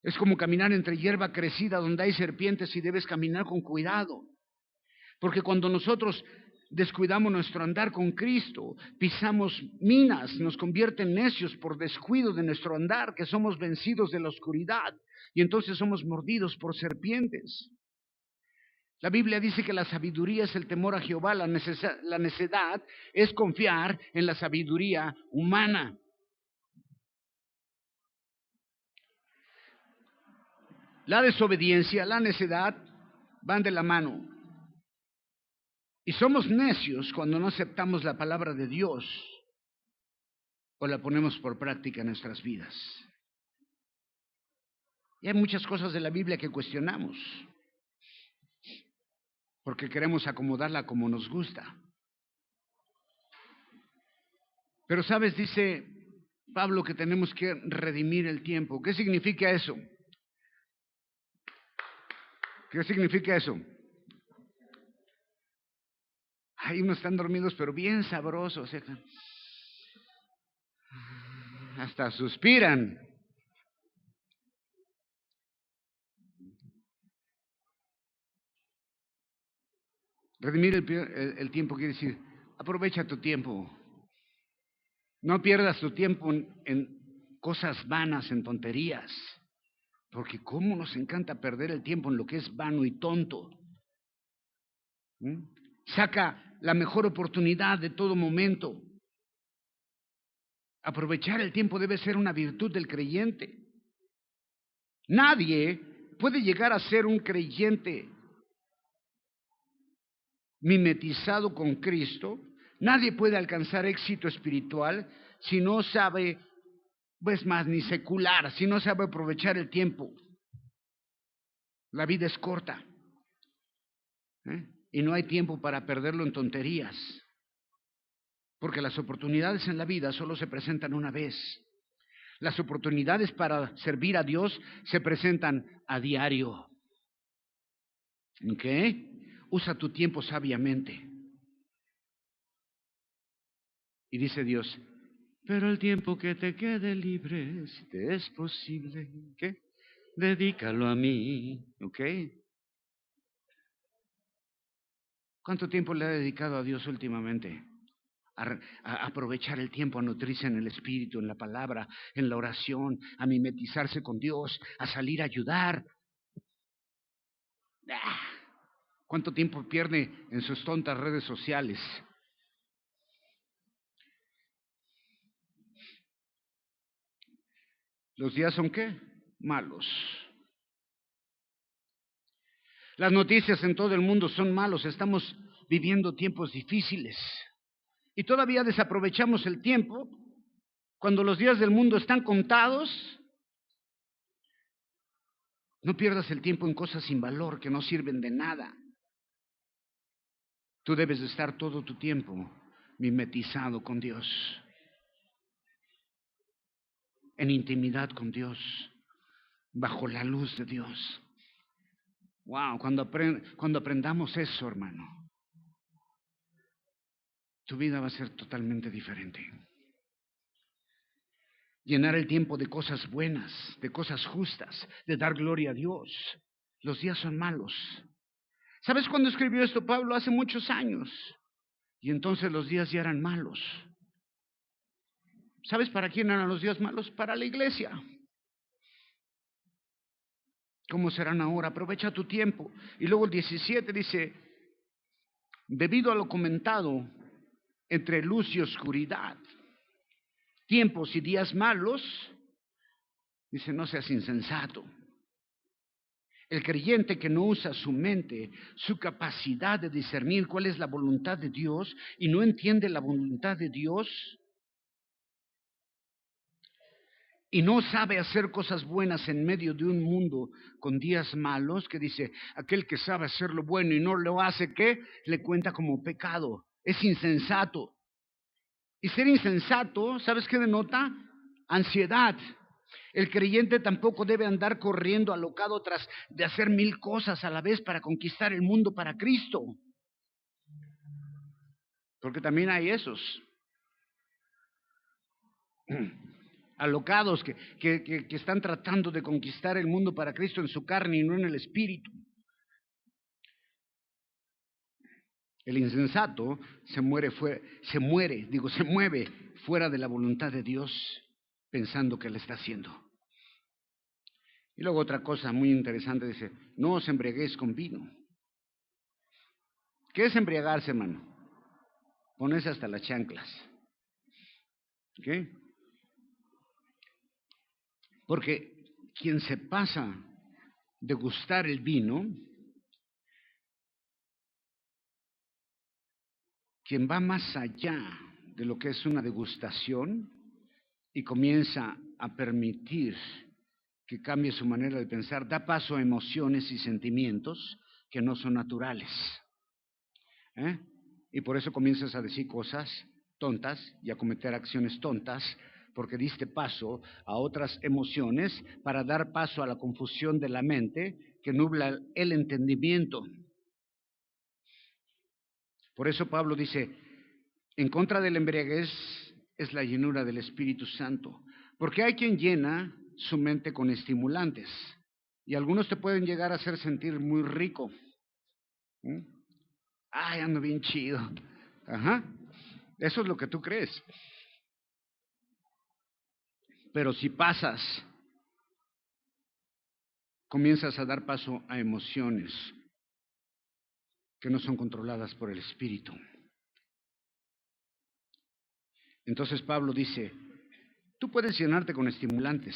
Es como caminar entre hierba crecida donde hay serpientes y debes caminar con cuidado. Porque cuando nosotros descuidamos nuestro andar con Cristo, pisamos minas, nos convierte en necios por descuido de nuestro andar, que somos vencidos de la oscuridad y entonces somos mordidos por serpientes. La Biblia dice que la sabiduría es el temor a Jehová, la necedad es confiar en la sabiduría humana. La desobediencia, la necedad van de la mano. Y somos necios cuando no aceptamos la palabra de Dios o la ponemos por práctica en nuestras vidas. Y hay muchas cosas de la Biblia que cuestionamos porque queremos acomodarla como nos gusta. Pero sabes, dice Pablo que tenemos que redimir el tiempo. ¿Qué significa eso? ¿Qué significa eso? Ahí unos están dormidos, pero bien sabrosos. Hasta suspiran. Redimir el tiempo quiere decir, aprovecha tu tiempo. No pierdas tu tiempo en cosas vanas, en tonterías. Porque cómo nos encanta perder el tiempo en lo que es vano y tonto. Saca la mejor oportunidad de todo momento. Aprovechar el tiempo debe ser una virtud del creyente. Nadie puede llegar a ser un creyente mimetizado con Cristo. Nadie puede alcanzar éxito espiritual si no sabe, pues más ni secular, si no sabe aprovechar el tiempo. La vida es corta, y no hay tiempo para perderlo en tonterías, porque las oportunidades en la vida solo se presentan una vez. Las oportunidades para servir a Dios se presentan a diario. ¿Ok? Usa tu tiempo sabiamente. Y dice Dios, pero el tiempo que te quede libre, si te es posible, ¿qué? Dedícalo a mí, ¿ok? ¿Cuánto tiempo le ha dedicado a Dios últimamente? A aprovechar el tiempo, a nutrirse en el Espíritu, en la palabra, en la oración, a mimetizarse con Dios, a salir a ayudar. ¿Cuánto tiempo pierde en sus tontas redes sociales? ¿Los días son qué? Malos. Las noticias en todo el mundo son malos. Estamos viviendo tiempos difíciles. Y todavía desaprovechamos el tiempo cuando los días del mundo están contados. No pierdas el tiempo en cosas sin valor que no sirven de nada. Tú debes de estar todo tu tiempo mimetizado con Dios, en intimidad con Dios, bajo la luz de Dios. Wow, cuando aprendamos eso, hermano, tu vida va a ser totalmente diferente. Llenar el tiempo de cosas buenas, de cosas justas, de dar gloria a Dios. Los días son malos. ¿Sabes cuándo escribió esto Pablo? Hace muchos años. Y entonces los días ya eran malos. ¿Sabes para quién eran los días malos? Para la iglesia. ¿Cómo serán ahora? Aprovecha tu tiempo. Y luego el 17 dice, debido a lo comentado entre luz y oscuridad, tiempos y días malos, dice, no seas insensato. El creyente que no usa su mente, su capacidad de discernir cuál es la voluntad de Dios y no entiende la voluntad de Dios y no sabe hacer cosas buenas en medio de un mundo con días malos, que dice, aquel que sabe hacer lo bueno y no lo hace, ¿qué? Le cuenta como pecado. Es insensato. Y ser insensato, ¿sabes qué denota? Ansiedad. El creyente tampoco debe andar corriendo alocado tras de hacer 1000 cosas a la vez para conquistar el mundo para Cristo. Porque también hay esos alocados que están tratando de conquistar el mundo para Cristo en su carne y no en el espíritu. El insensato se mueve fuera de la voluntad de Dios, pensando que le está haciendo. Y luego otra cosa muy interesante dice, no os embriaguéis con vino. ¿Qué es embriagarse, hermano? Ponerse hasta las chanclas. ¿Ok? Porque quien se pasa degustar el vino, quien va más allá de lo que es una degustación y comienza a permitir que cambie su manera de pensar, da paso a emociones y sentimientos que no son naturales. Y por eso comienzas a decir cosas tontas y a cometer acciones tontas, porque diste paso a otras emociones para dar paso a la confusión de la mente que nubla el entendimiento. Por eso Pablo dice, en contra de la embriaguez es la llenura del Espíritu Santo, porque hay quien llena su mente con estimulantes y algunos te pueden llegar a hacer sentir muy rico. Ay, ando bien chido. Ajá. Eso es lo que tú crees. Pero si pasas, comienzas a dar paso a emociones que no son controladas por el Espíritu. Entonces Pablo dice, tú puedes llenarte con estimulantes,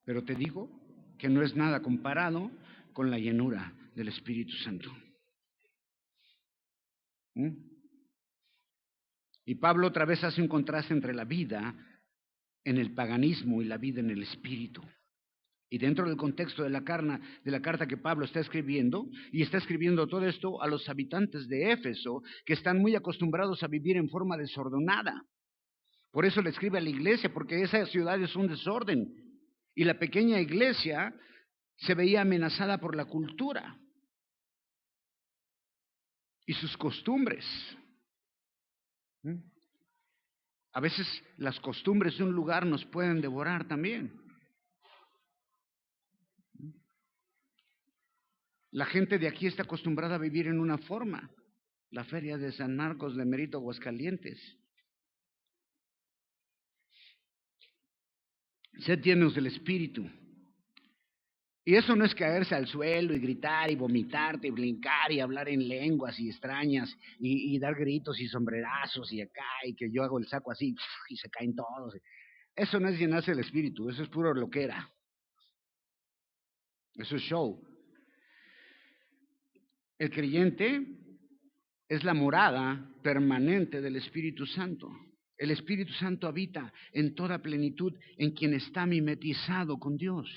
pero te digo que no es nada comparado con la llenura del Espíritu Santo. Y Pablo otra vez hace un contraste entre la vida en el paganismo y la vida en el Espíritu. Y dentro del contexto de la carta que Pablo está escribiendo, y está escribiendo todo esto a los habitantes de Éfeso, que están muy acostumbrados a vivir en forma desordenada. Por eso le escribe a la iglesia, porque esa ciudad es un desorden. Y la pequeña iglesia se veía amenazada por la cultura y sus costumbres. A veces las costumbres de un lugar nos pueden devorar también. La gente de aquí está acostumbrada a vivir en una forma. La feria de San Marcos de Mérito, Aguascalientes. Sed llenos del Espíritu. Y eso no es caerse al suelo y gritar y vomitarte y brincar y hablar en lenguas y extrañas y dar gritos y sombrerazos y acá y que yo hago el saco así y se caen todos. Eso no es llenarse del Espíritu, eso es puro loquera. Eso es show. El creyente es la morada permanente del Espíritu Santo. El Espíritu Santo habita en toda plenitud en quien está mimetizado con Dios.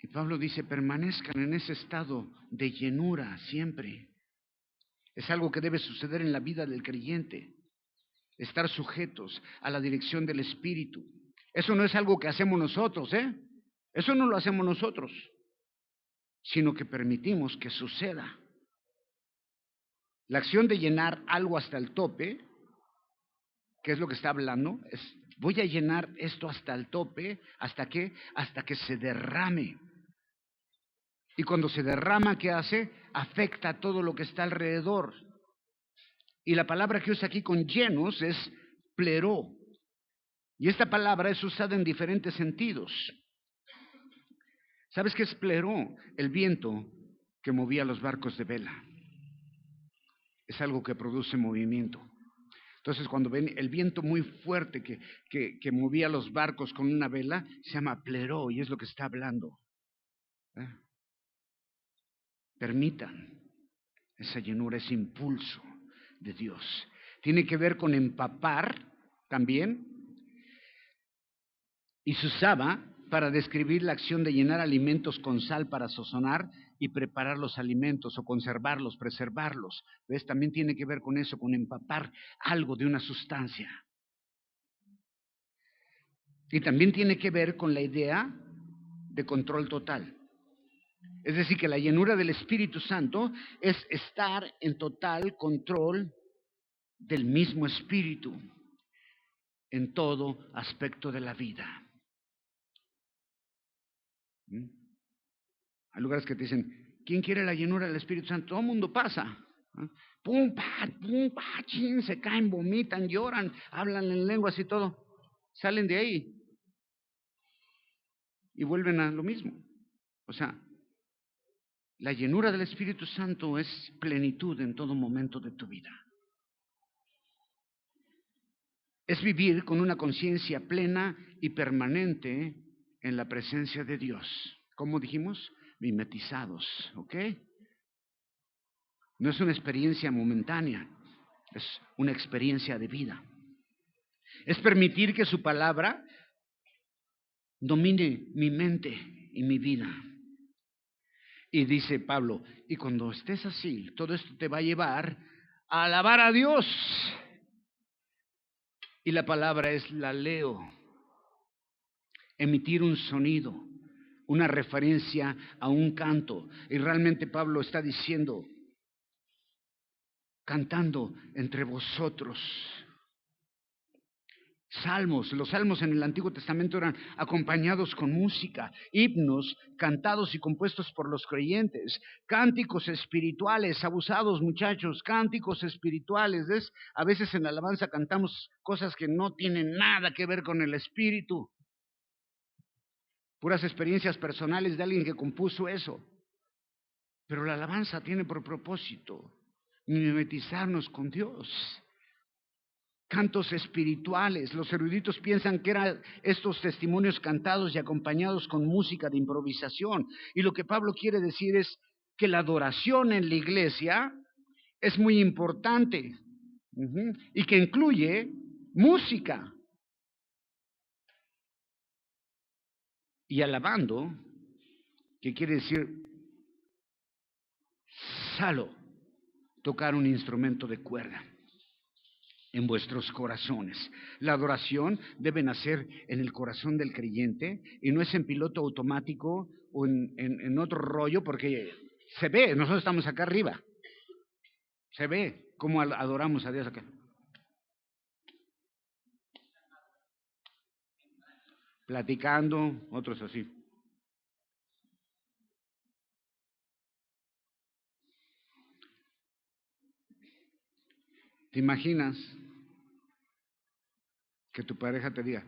Y Pablo dice, permanezcan en ese estado de llenura siempre. Es algo que debe suceder en la vida del creyente. Estar sujetos a la dirección del Espíritu. Eso no es algo que hacemos nosotros, Eso no lo hacemos nosotros, sino que permitimos que suceda. La acción de llenar algo hasta el tope, que es lo que está hablando, es voy a llenar esto hasta el tope, ¿hasta qué? Hasta que se derrame. Y cuando se derrama, ¿qué hace? Afecta a todo lo que está alrededor. Y la palabra que usa aquí con llenos es pleró. Y esta palabra es usada en diferentes sentidos. ¿Sabes qué es pleró? El viento que movía los barcos de vela. Es algo que produce movimiento. Entonces, cuando ven el viento muy fuerte que movía los barcos con una vela, se llama pleró y es lo que está hablando. Permitan esa llenura, ese impulso de Dios. Tiene que ver con empapar también, y se usaba para describir la acción de llenar alimentos con sal para sazonar y preparar los alimentos o conservarlos, preservarlos. ¿Ves? También tiene que ver con eso, con empapar algo de una sustancia. Y también tiene que ver con la idea de control total. Es decir, que la llenura del Espíritu Santo es estar en total control del mismo Espíritu en todo aspecto de la vida. Hay lugares que te dicen, ¿quién quiere la llenura del Espíritu Santo? Todo el mundo pasa. Pum, pa, chin, se caen, vomitan, lloran, hablan en lenguas y todo. Salen de ahí y vuelven a lo mismo. O sea, la llenura del Espíritu Santo es plenitud en todo momento de tu vida. es vivir con una conciencia plena y permanente en la presencia de Dios. ¿Cómo dijimos? Mimetizados, ¿ok? No es una experiencia momentánea, es una experiencia de vida. Es permitir que su palabra domine mi mente y mi vida. Y dice Pablo, y cuando estés así, todo esto te va a llevar a alabar a Dios. Y la palabra es la leo. Emitir un sonido, una referencia a un canto. Y realmente Pablo está diciendo, cantando entre vosotros. Salmos, los salmos en el Antiguo Testamento eran acompañados con música, himnos cantados y compuestos por los creyentes, cánticos espirituales, abusados muchachos, cánticos espirituales. ¿Ves? A veces en la alabanza cantamos cosas que no tienen nada que ver con el espíritu, puras experiencias personales de alguien que compuso eso. Pero la alabanza tiene por propósito mimetizarnos con Dios. Cantos espirituales. Los eruditos piensan que eran estos testimonios cantados y acompañados con música de improvisación. Y lo que Pablo quiere decir es que la adoración en la iglesia es muy importante, y que incluye música. Y alabando, que quiere decir salo, tocar un instrumento de cuerda en vuestros corazones. La adoración debe nacer en el corazón del creyente y no es en piloto automático o en otro rollo, porque se ve, nosotros estamos acá arriba, se ve cómo adoramos a Dios acá. Platicando, otros así. ¿Te imaginas que tu pareja te diga,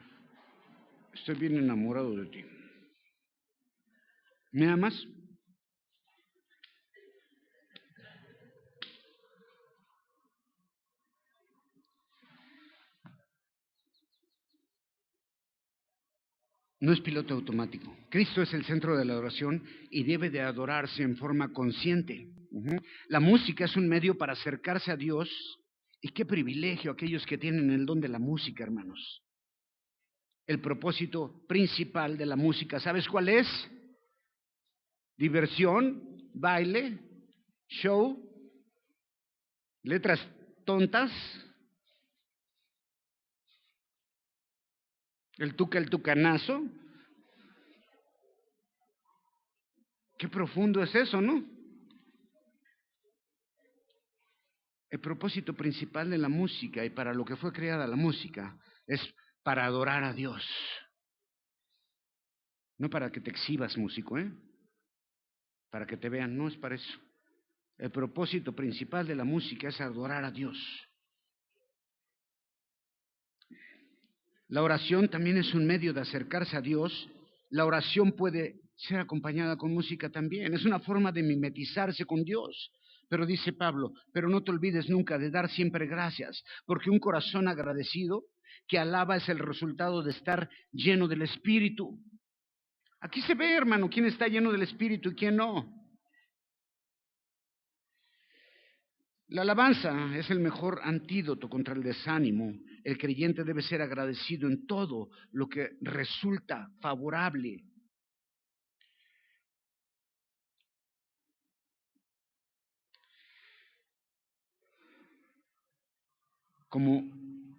estoy bien enamorado de ti? ¿Me amas? No es piloto automático. Cristo es el centro de la adoración y debe de adorarse en forma consciente. La música es un medio para acercarse a Dios. Y qué privilegio aquellos que tienen el don de la música, hermanos. El propósito principal de la música, ¿sabes cuál es? Diversión, baile, show, letras tontas, el tucanazo. Qué profundo es eso, ¿no? El propósito principal de la música y para lo que fue creada la música es para adorar a Dios. No para que te exhibas, músico, para que te vean, no es para eso. El propósito principal de la música es adorar a Dios. La oración también es un medio de acercarse a Dios. La oración puede ser acompañada con música también. Es una forma de mimetizarse con Dios. Pero dice Pablo, pero no te olvides nunca de dar siempre gracias, porque un corazón agradecido que alaba es el resultado de estar lleno del Espíritu. Aquí se ve, hermano, quién está lleno del Espíritu y quién no. La alabanza es el mejor antídoto contra el desánimo. El creyente debe ser agradecido en todo lo que resulta favorable. Como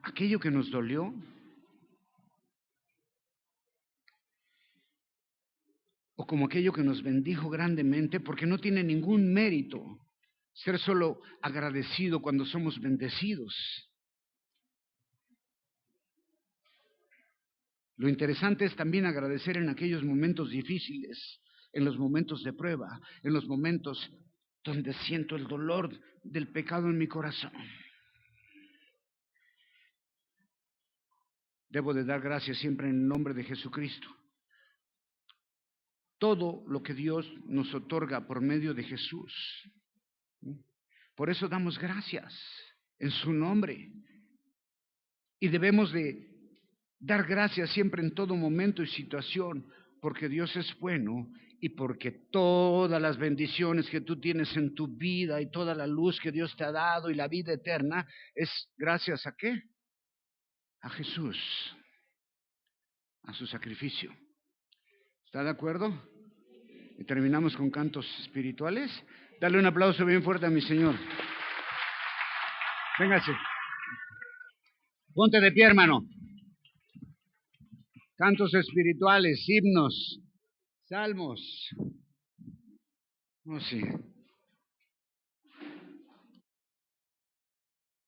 aquello que nos dolió, o como aquello que nos bendijo grandemente, porque no tiene ningún mérito ser solo agradecido cuando somos bendecidos. Lo interesante es también agradecer en aquellos momentos difíciles, en los momentos de prueba, en los momentos donde siento el dolor del pecado en mi corazón. Debo de dar gracias siempre en el nombre de Jesucristo. Todo lo que Dios nos otorga por medio de Jesús. Por eso damos gracias en su nombre. Y debemos de dar gracias siempre en todo momento y situación, porque Dios es bueno y porque todas las bendiciones que tú tienes en tu vida y toda la luz que Dios te ha dado y la vida eterna es gracias ¿a qué? A Jesús, a su sacrificio. ¿Está de acuerdo? Y terminamos con cantos espirituales. Dale un aplauso bien fuerte a mi Señor. Véngase. Ponte de pie, hermano. Cantos espirituales, himnos, salmos. Oh, sí.